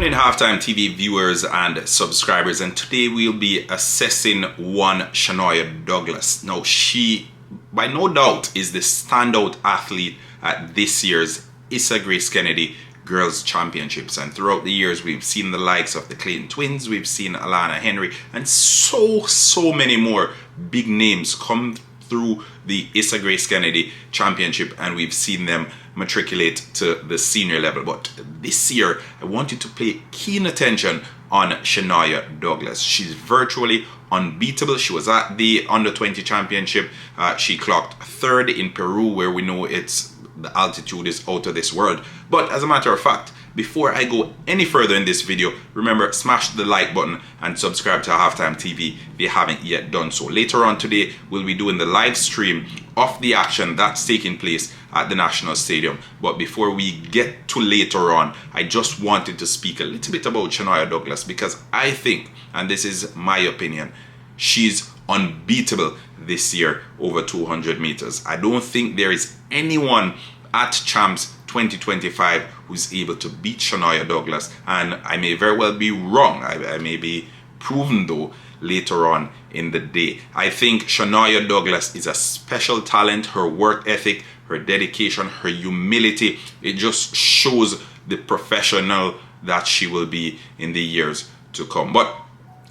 morning, Halftime TV viewers and subscribers, and today we'll be assessing one Shanoya Douglas. Now, she by no doubt is the standout athlete at this year's Issa Kennedy Girls Championships, and throughout the years we've seen the likes of the Clayton twins, we've seen Alana Henry, and so many more big names come through the Issa Kennedy Championship, and we've seen them matriculate to the senior level. But this year I want you to pay keen attention on Shanoya Douglas. She's virtually unbeatable. She was at the under 20 championship. She clocked third in Peru, where we know the altitude is out of this world. But as a matter of fact, before I go any further in this video, remember, smash the like button and subscribe to Halftime TV if you haven't yet done so. Later on today, we'll be doing the live stream of the action that's taking place at the National Stadium. But before we get to later on, I just wanted to speak a little bit about Shanoya Douglas, because I think, and this is my opinion, she's unbeatable this year over 200 meters. I don't think there is anyone at Champs 2025 who's able to beat Shanoya Douglas, and I may very well be wrong. I may be proven though later on in the day. I think Shanoya Douglas is a special talent. Her work ethic, her dedication, her humility, it just shows the professional that she will be in the years to come. But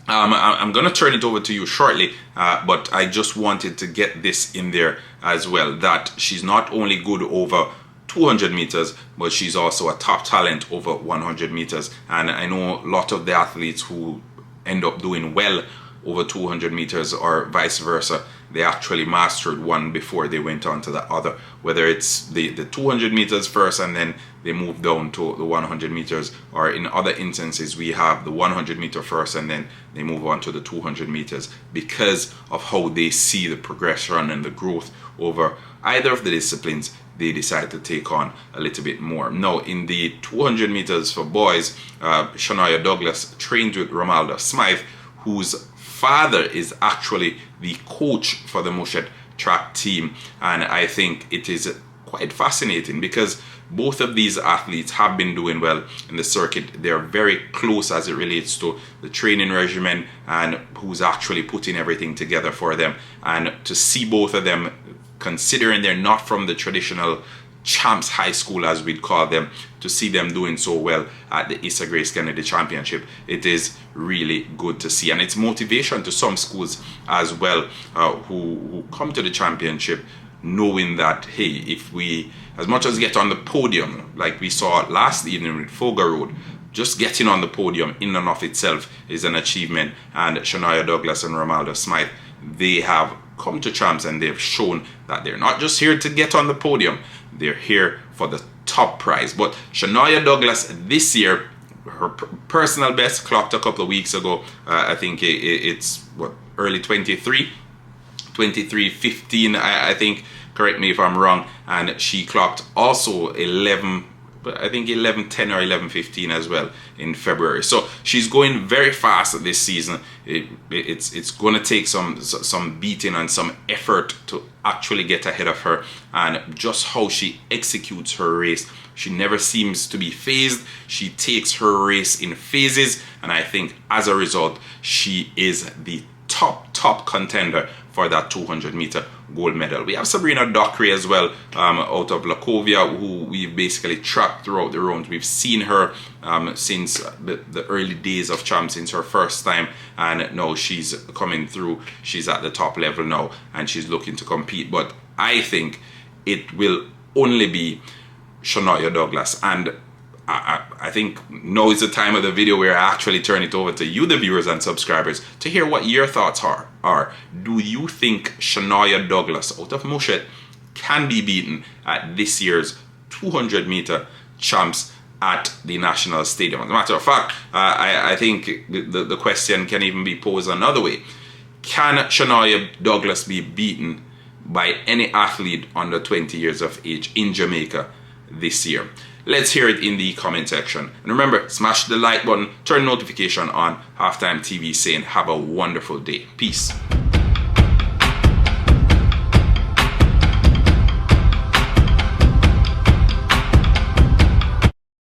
I'm gonna turn it over to you shortly, but I just wanted to get this in there as well, that she's not only good over 200 meters, but she's also a top talent over 100 meters. And I know a lot of the athletes who end up doing well over 200 meters or vice versa, they actually mastered one before they went on to the other, whether it's the 200 meters first and then they move down to the 100 meters, or in other instances we have the 100 meter first and then they move on to the 200 meters, because of how they see the progression and the growth over either of the disciplines they decide to take on a little bit more. Now, in the 200 meters for boys, Shanoya Douglas trained with Romaldo Smythe, whose father is actually the coach for the Mushet track team. And I think it is quite fascinating because both of these athletes have been doing well in the circuit. They're very close as it relates to the training regimen and who's actually putting everything together for them. And to see both of them, considering they're not from the traditional Champs High School as we'd call them, to see them doing so well at the Issa Kennedy Championship, it is really good to see. And it's motivation to some schools as well, who come to the championship knowing that, hey, if we as much as get on the podium like we saw last evening with Fogar Road, just getting on the podium in and of itself is an achievement. And Shanoya Douglas and Romaldo Smythe, they have come to Champs and they've shown that they're not just here to get on the podium, they're here for the top prize. But Shanoya Douglas this year, her personal best clocked a couple of weeks ago. I think it's what, early 23:15, I think, correct me if I'm wrong, and she clocked also 11:10 or 11:15 as well in February. So she's going very fast this season. It's going to take some beating and some effort to actually get ahead of her. And just how she executes her race, she never seems to be phased. She takes her race in phases, and I think as a result she is the top contender for that 200 meter gold medal. We have Sabrina Dockery as well, out of Lacovia, who we've basically tracked throughout the rounds. We've seen her since the early days of Champs, since her first time, and now she's coming through. She's at the top level now and she's looking to compete. But I think it will only be Shanoya Douglas, and I think now is the time of the video where I actually turn it over to you, the viewers and subscribers, to hear what your thoughts are. Do you think Shanoya Douglas out of Mushet can be beaten at this year's 200 meter Champs at the National Stadium? As a matter of fact, I think the question can even be posed another way. Can Shanoya Douglas be beaten by any athlete under 20 years of age in Jamaica this year? Let's hear it in the comment section. And remember, smash the like button, turn notification on. Halftime TV saying have a wonderful day. Peace.